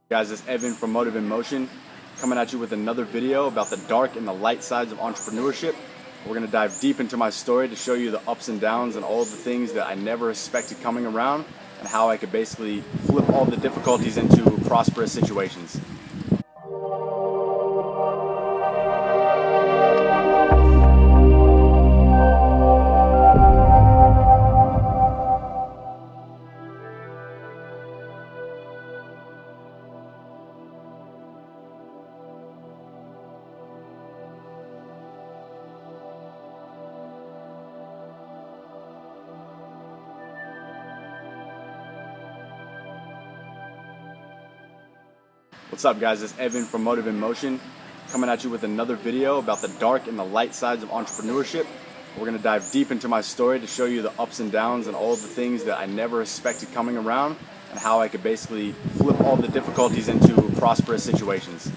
Guys, it's Evan from Motive in Motion coming at you with another video about the dark and the light sides of entrepreneurship. We're going to dive deep into my story to show you the ups and downs and all the things that I never expected coming around and how I could basically flip all the difficulties into prosperous situations. What's up, guys? It's Evan from Motive in Motion coming at you with another video about the dark and the light sides of entrepreneurship. We're going to dive deep into my story to show you the ups and downs and all the things that I never expected coming around and how I could basically flip all the difficulties into prosperous situations.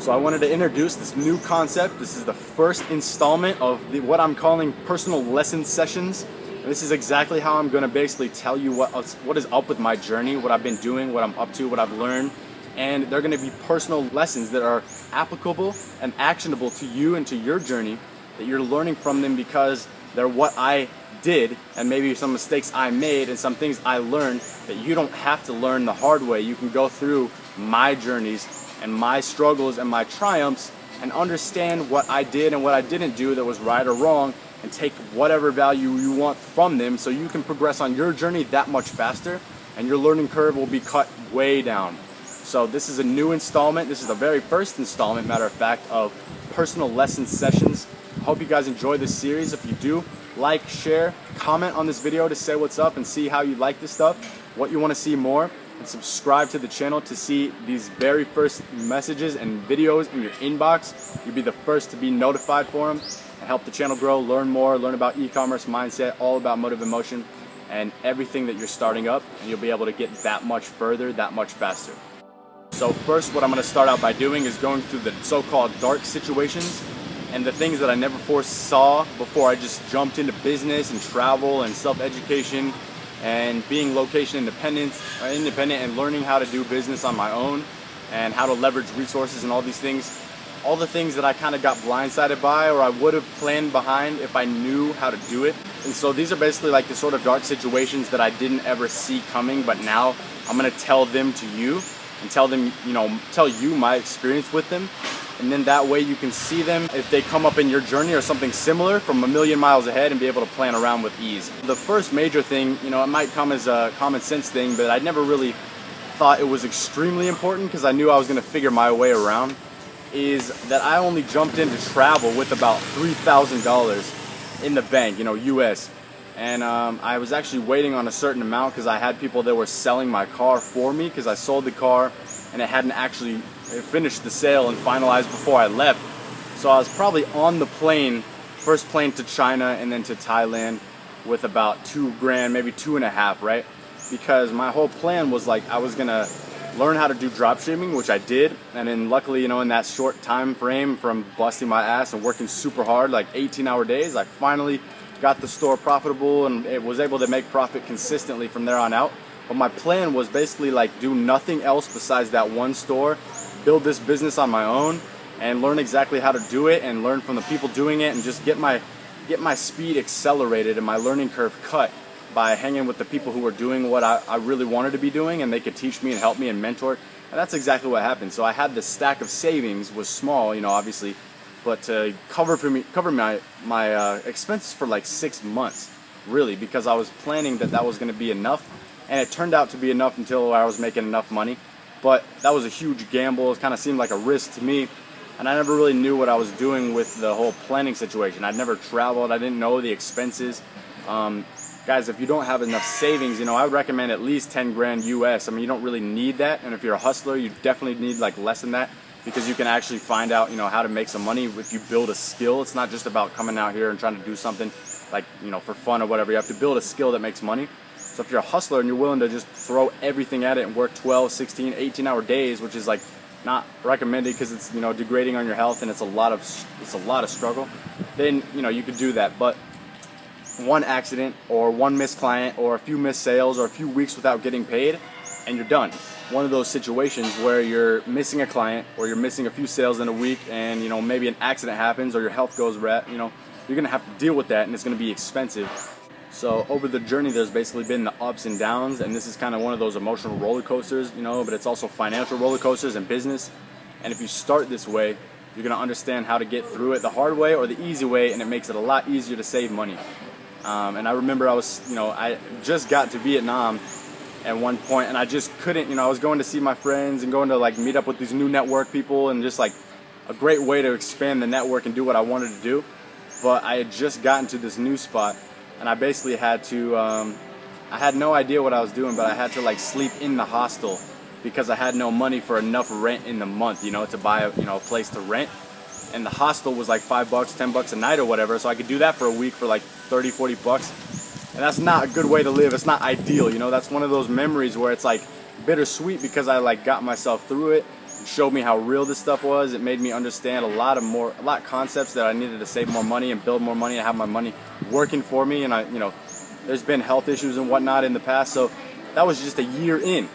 So I wanted to introduce this new concept. This is the first installment of what I'm calling personal lesson sessions. And this is exactly how I'm going to basically tell you what is up with my journey, what I've been doing, what I'm up to, what I've learned. And they're going to be personal lessons that are applicable and actionable to you and to your journey, that you're learning from them because they're what I did and maybe some mistakes I made and some things I learned that you don't have to learn the hard way. You can go through my journeys and my struggles and my triumphs and understand what I did and what I didn't do that was right or wrong and take whatever value you want from them so you can progress on your journey that much faster and your learning curve will be cut way down. So this is a new installment. This is the very first installment, matter of fact, of personal lesson sessions. I hope you guys enjoy this series. If you do, like, share, comment on this video to say what's up and see how you like this stuff, what you want to see more, and subscribe to the channel to see these very first messages and videos in your inbox. You'll be the first to be notified for them and help the channel grow, learn more, learn about e-commerce, mindset, all about Motive in Motion and everything that you're starting up, and you'll be able to get that much further, that much faster. So first, what I'm going to start out by doing is going through the so-called dark situations and the things that I never foresaw before I just jumped into business and travel and self-education and being location independent and learning how to do business on my own and how to leverage resources and all these things. All the things that I kind of got blindsided by or I would have planned behind if I knew how to do it. And so these are basically like the sort of dark situations that I didn't ever see coming, but now I'm going to tell them to you. And tell you my experience with them, and then that way you can see them if they come up in your journey or something similar from a million miles ahead and be able to plan around with ease. The first major thing, it might come as a common sense thing, but I never really thought it was extremely important because I knew I was going to figure my way around, is that I only jumped into travel with about $3,000 in the bank, US. And I was actually waiting on a certain amount because I had people that were selling my car for me because I sold the car and it hadn't actually finished the sale and finalized before I left. So I was probably on the plane, first plane to China and then to Thailand with about $2,000, maybe 2.5, right? Because my whole plan was like I was gonna learn how to do drop shipping, which I did, and then luckily, in that short time frame from busting my ass and working super hard, like 18-hour days, I finally got the store profitable and it was able to make profit consistently from there on out. But my plan was basically like do nothing else besides that one store, build this business on my own and learn exactly how to do it and learn from the people doing it and just get my speed accelerated and my learning curve cut by hanging with the people who were doing what I really wanted to be doing and they could teach me and help me and mentor. And that's exactly what happened. So I had this stack of savings, was small, obviously, but to cover my expenses for like 6 months, really, because I was planning that was going to be enough, and it turned out to be enough until I was making enough money. But that was a huge gamble. It kind of seemed like a risk to me, and I never really knew what I was doing with the whole planning situation. I'd never traveled. I didn't know the expenses. Guys, if you don't have enough savings, I would recommend at least 10 grand US. I mean, you don't really need that, and if you're a hustler, you definitely need like less than that, because you can actually find out, how to make some money if you build a skill. It's not just about coming out here and trying to do something like, for fun or whatever. You have to build a skill that makes money. So if you're a hustler and you're willing to just throw everything at it and work 12, 16, 18-hour days, which is like not recommended because it's, degrading on your health and it's a lot of struggle, then, you could do that. But one accident or one missed client or a few missed sales or a few weeks without getting paid and you're done. One of those situations where you're missing a client or you're missing a few sales in a week, and maybe an accident happens or your health goes you're gonna have to deal with that, and it's gonna be expensive. So over the journey, there's basically been the ups and downs, and this is kind of one of those emotional roller coasters, but it's also financial roller coasters and business. And if you start this way, you're gonna understand how to get through it the hard way or the easy way, and it makes it a lot easier to save money. And I remember I just got to Vietnam at one point, and I just couldn't, I was going to see my friends and going to like meet up with these new network people, and just like a great way to expand the network and do what I wanted to do. But I had just gotten to this new spot, and I basically had to, I had no idea what I was doing, but I had to like sleep in the hostel because I had no money for enough rent in the month, to buy a place to rent. And the hostel was like $5, $10 a night or whatever, so I could do that for a week for like 30, 40 bucks. And that's not a good way to live. It's not ideal, that's one of those memories where it's like bittersweet because I like got myself through it. It showed me how real this stuff was. It made me understand a lot of concepts that I needed to save more money and build more money and have my money working for me. And there's been health issues and whatnot in the past, so that was just a year in.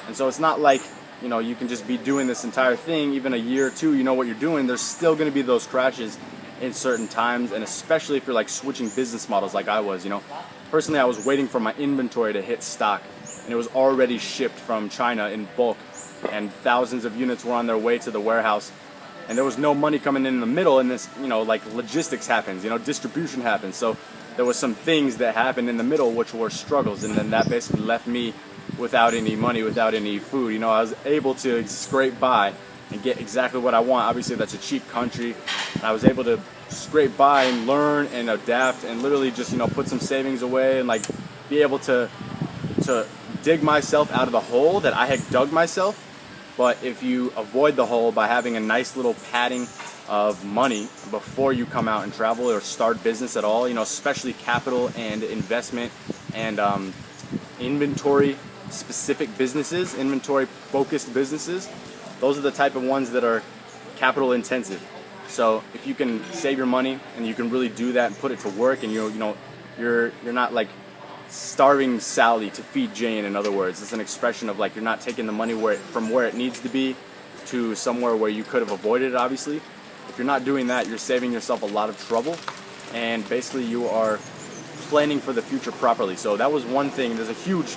And so it's not like you can just be doing this entire thing. Even a year or two, you know what you're doing. There's still going to be those crashes in certain times, and especially if you're like switching business models like I was. Personally, I was waiting for my inventory to hit stock, and it was already shipped from China in bulk, and thousands of units were on their way to the warehouse, and there was no money coming in the middle. And this, like logistics happens, distribution happens. So there was some things that happened in the middle which were struggles, and then that basically left me without any money, without any food. I was able to scrape by and get exactly what I want. Obviously, that's a cheap country, and I was able to scrape by and learn and adapt and literally just put some savings away and like be able to dig myself out of the hole that I had dug myself. But if you avoid the hole by having a nice little padding of money before you come out and travel or start business at all, especially capital and investment and inventory specific businesses, inventory focused businesses, those are the type of ones that are capital intensive. So if you can save your money and you can really do that and put it to work, and you're not like starving Sally to feed Jane. In other words, it's an expression of like you're not taking the money from where it needs to be to somewhere where you could have avoided it. Obviously, if you're not doing that, you're saving yourself a lot of trouble, and basically you are planning for the future properly. So that was one thing. There's a huge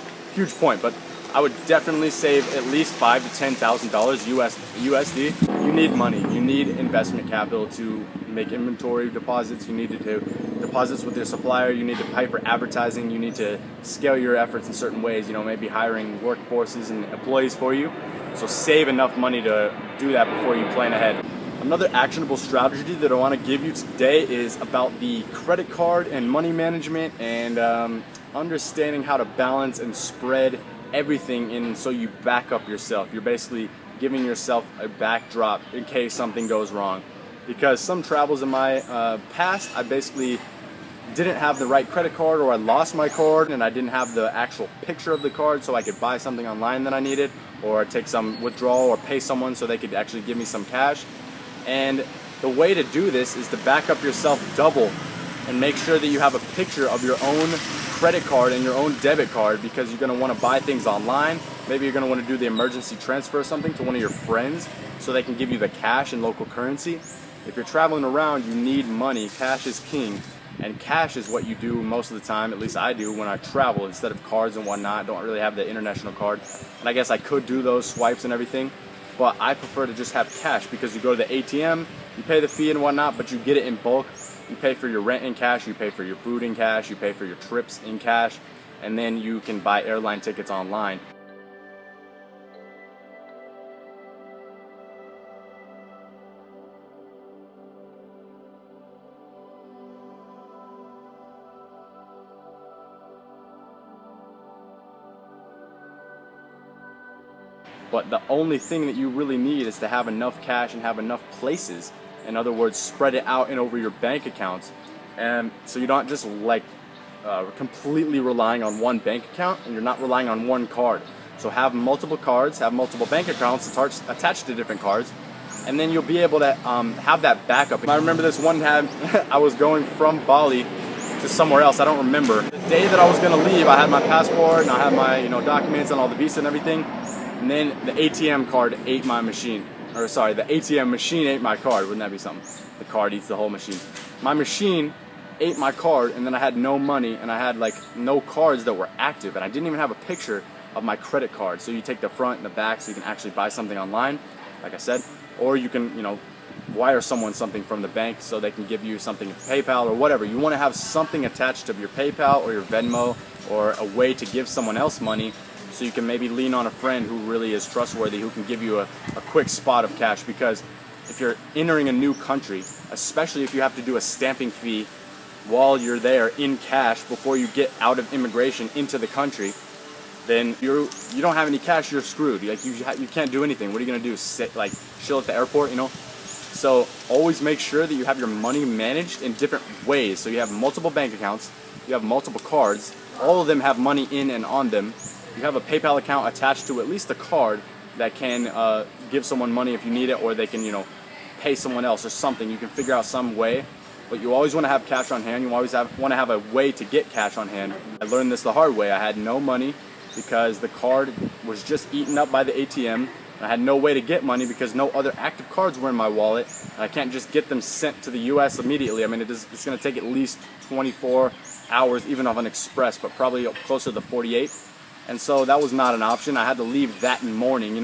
point, but I would definitely save at least $5,000 to $10,000 USD. You need money. You need investment capital to make inventory deposits. You need to do deposits with your supplier. You need to pay for advertising. You need to scale your efforts in certain ways. Maybe hiring workforces and employees for you. So save enough money to do that before you plan ahead. Another actionable strategy that I want to give you today is about the credit card and money management and understanding how to balance and spread everything in so you back up yourself. You're basically giving yourself a backdrop in case something goes wrong. Because some travels in my past, I basically didn't have the right credit card, or I lost my card and I didn't have the actual picture of the card so I could buy something online that I needed, or take some withdrawal or pay someone so they could actually give me some cash. And the way to do this is to back up yourself double and make sure that you have a picture of your own credit card and your own debit card, because you're going to want to buy things online. Maybe you're going to want to do the emergency transfer or something to one of your friends so they can give you the cash in local currency. If you're traveling around, you need money. Cash is king, and cash is what you do most of the time. At least I do when I travel, instead of cards and whatnot. I don't really have the international card, and I guess I could do those swipes and everything, but I prefer to just have cash, because you go to the ATM, you pay the fee and whatnot, but you get it in bulk. You pay for your rent in cash, you pay for your food in cash, you pay for your trips in cash, and then you can buy airline tickets online. But the only thing that you really need is to have enough cash and have enough places. In other words, spread it out and over your bank accounts. And so you're not just like completely relying on one bank account, and you're not relying on one card. So have multiple cards, have multiple bank accounts attached to different cards, and then you'll be able to have that backup. I remember this one time I was going from Bali to somewhere else. I don't remember. The day that I was gonna leave, I had my passport and I had my documents and all the visa and everything. And then the ATM card ate my machine. Or sorry, the ATM machine ate my card. Wouldn't that be something? The card eats the whole machine. My machine ate my card, and then I had no money, and I had like no cards that were active, and I didn't even have a picture of my credit card. So you take the front and the back so you can actually buy something online, like I said, or you can, wire someone something from the bank so they can give you something in PayPal or whatever. You want to have something attached to your PayPal or your Venmo, or a way to give someone else money, so you can maybe lean on a friend who really is trustworthy, who can give you a quick spot of cash. Because if you're entering a new country, especially if you have to do a stamping fee while you're there in cash before you get out of immigration into the country, then you don't have any cash, you're screwed. Like you can't do anything. What are you gonna do? Sit like chill at the airport, So always make sure that you have your money managed in different ways. So you have multiple bank accounts, you have multiple cards, all of them have money in and on them. You have a PayPal account attached to at least a card that can give someone money if you need it, or they can, pay someone else or something. You can figure out some way, but you always want to have cash on hand. You always want to have a way to get cash on hand. I learned this the hard way. I had no money because the card was just eaten up by the ATM. I had no way to get money because no other active cards were in my wallet. And I can't just get them sent to the US immediately. I mean, it's going to take at least 24 hours, even of an express, but probably closer to 48. And so that was not an option. I had to leave that morning,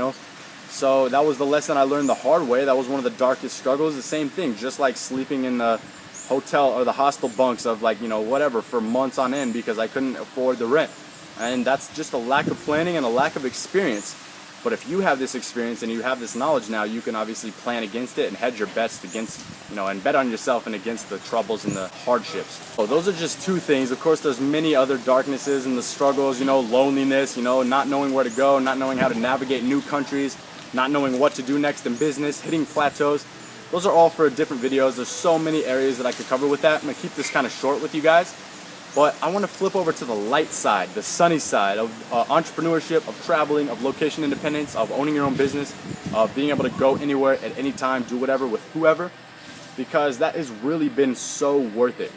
So that was the lesson I learned the hard way. That was one of the darkest struggles. The same thing, just like sleeping in the hotel or the hostel bunks of whatever for months on end because I couldn't afford the rent. And that's just a lack of planning and a lack of experience. But if you have this experience and you have this knowledge now, you can obviously plan against it and hedge your bets against, and bet on yourself and against the troubles and the hardships. So those are just two things. Of course, there's many other darknesses and the struggles, loneliness, not knowing where to go, not knowing how to navigate new countries, not knowing what to do next in business, hitting plateaus. Those are all for different videos. There's so many areas that I could cover with that. I'm gonna keep this kind of short with you guys. But I want to flip over to the light side, the sunny side of entrepreneurship, of traveling, of location independence, of owning your own business, of being able to go anywhere at any time, do whatever with whoever, because that has really been so worth it.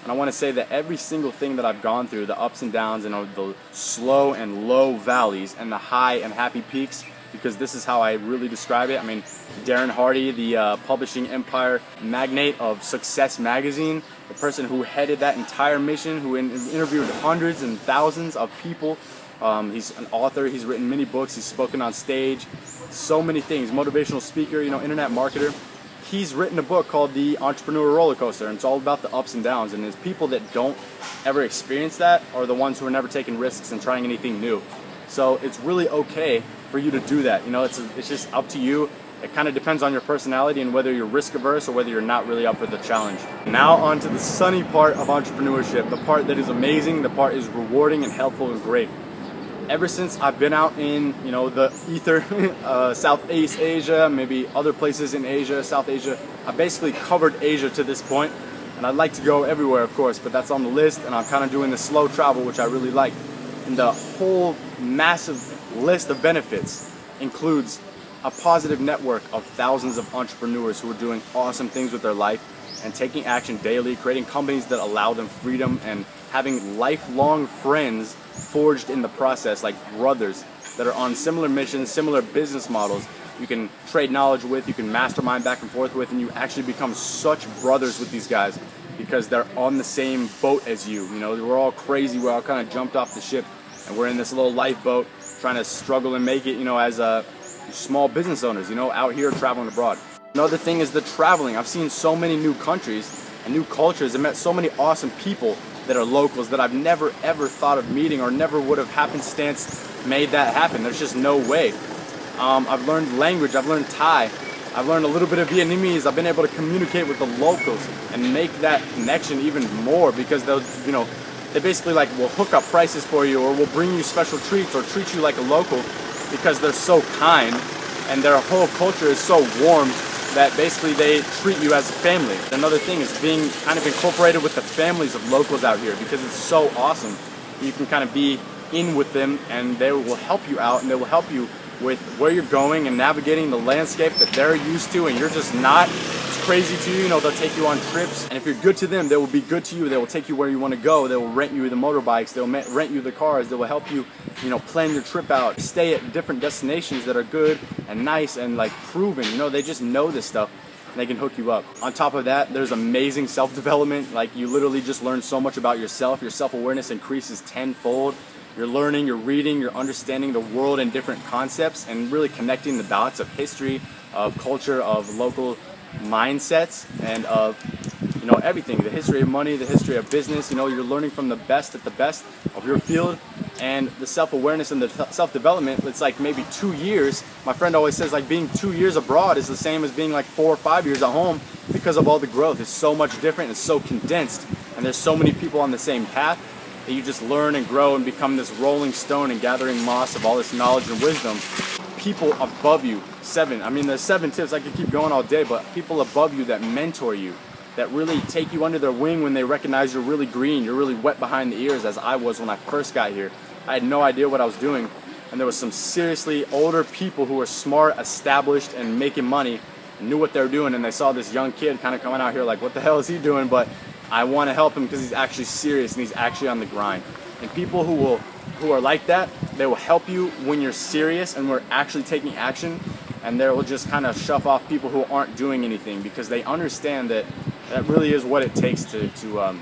And I want to say that every single thing that I've gone through, the ups and downs and the slow and low valleys and the high and happy peaks, because this is how I really describe it. I mean, Darren Hardy, the publishing empire magnate of Success Magazine, the person who headed that entire mission, who interviewed hundreds and thousands of people. He's an author, he's written many books, he's spoken on stage, so many things, motivational speaker, internet marketer. He's written a book called The Entrepreneur Roller Coaster, and it's all about the ups and downs. And there's people that don't ever experience that are the ones who are never taking risks and trying anything new. So it's really okay for you to do that. It's just up to you. It kind of depends on your personality and whether you're risk averse or whether you're not really up for the challenge. Now on to the sunny part of entrepreneurship, the part that is amazing, the part is rewarding and helpful and great. Ever since I've been out in, the ether, Southeast Asia, maybe other places in Asia, South Asia, I basically covered Asia to this point, and I'd like to go everywhere, of course, but that's on the list, and I'm kind of doing the slow travel, which I really like. And the whole massive list of benefits includes a positive network of thousands of entrepreneurs who are doing awesome things with their life and taking action daily, creating companies that allow them freedom, and having lifelong friends forged in the process, like brothers that are on similar missions, similar business models. You can trade knowledge with, you can mastermind back and forth with, and you actually become such brothers with these guys because they're on the same boat as you. We're all crazy, we're all kind of jumped off the ship, and we're in this little lifeboat trying to struggle and make it, as small business owners, out here traveling abroad. Another thing is the traveling. I've seen so many new countries and new cultures and met so many awesome people that are locals that I've never ever thought of meeting or never would have happenstance made that happen. There's just no way. I've learned language, I've learned Thai, I've learned a little bit of Vietnamese. I've been able to communicate with the locals and make that connection even more because they'll, they basically will hook up prices for you, or will bring you special treats or treat you like a local because they're so kind and their whole culture is so warm that basically they treat you as a family. Another thing is being kind of incorporated with the families of locals out here because it's so awesome. You can kind of be in with them and they will help you out and they will help you with where you're going and navigating the landscape that they're used to and you're just not. It's crazy to you, you know, they'll take you on trips. And if you're good to them, they will be good to you. They will take you where you want to go. They will rent you the motorbikes. They will rent you the cars. They will help you, you know, plan your trip out. Stay at different destinations that are good and nice and like proven. You know, they just know this stuff. They can hook you up. On top of that, there's amazing self-development. Like, you literally just learn so much about yourself. Your self-awareness increases tenfold. You're learning, you're reading, you're understanding the world and different concepts and really connecting the dots of history, of culture, of local mindsets, and of, you know, everything. The history of money, the history of business. You know, you're learning from the best at the best of your field. And the self-awareness and the self-development, it's like maybe 2 years. My friend always says, like, being 2 years abroad is the same as being like 4 or 5 years at home, because of all the growth. It's so much different, it's so condensed, and there's so many people on the same path that you just learn and grow and become this rolling stone and gathering moss of all this knowledge and wisdom. People above you, there's 7 tips. I could keep going all day, but people above you that mentor you, that really take you under their wing when they recognize you're really green, you're really wet behind the ears, as I was when I first got here. I had no idea what I was doing, and there was some seriously older people who were smart, established, and making money, and knew what they were doing, and they saw this young kid kind of coming out here like, what the hell is he doing? But I want to help him because he's actually serious and he's actually on the grind. And people who are like that, they will help you when you're serious and we're actually taking action, and they will just kind of shove off people who aren't doing anything, because they understand that that really is what it takes to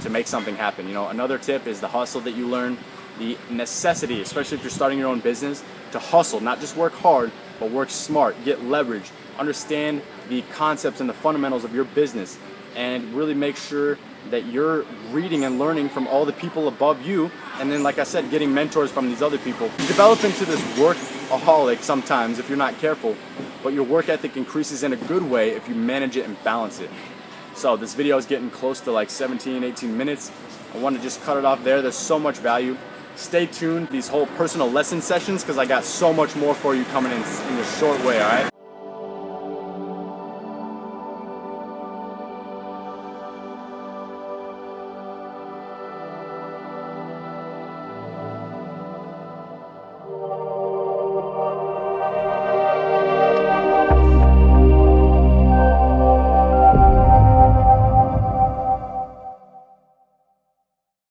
make something happen. You know, another tip is the hustle that you learn, the necessity, especially if you're starting your own business, to hustle, not just work hard, but work smart, get leverage, understand the concepts and the fundamentals of your business, and really make sure that you're reading and learning from all the people above you. And then, like I said, getting mentors from these other people. You develop into this workaholic sometimes if you're not careful, but your work ethic increases in a good way if you manage it and balance it. So this video is getting close to like 17, 18 minutes. I want to just cut it off there. There's so much value. Stay tuned, these whole personal lesson sessions, because I got so much more for you coming in a short way, all right?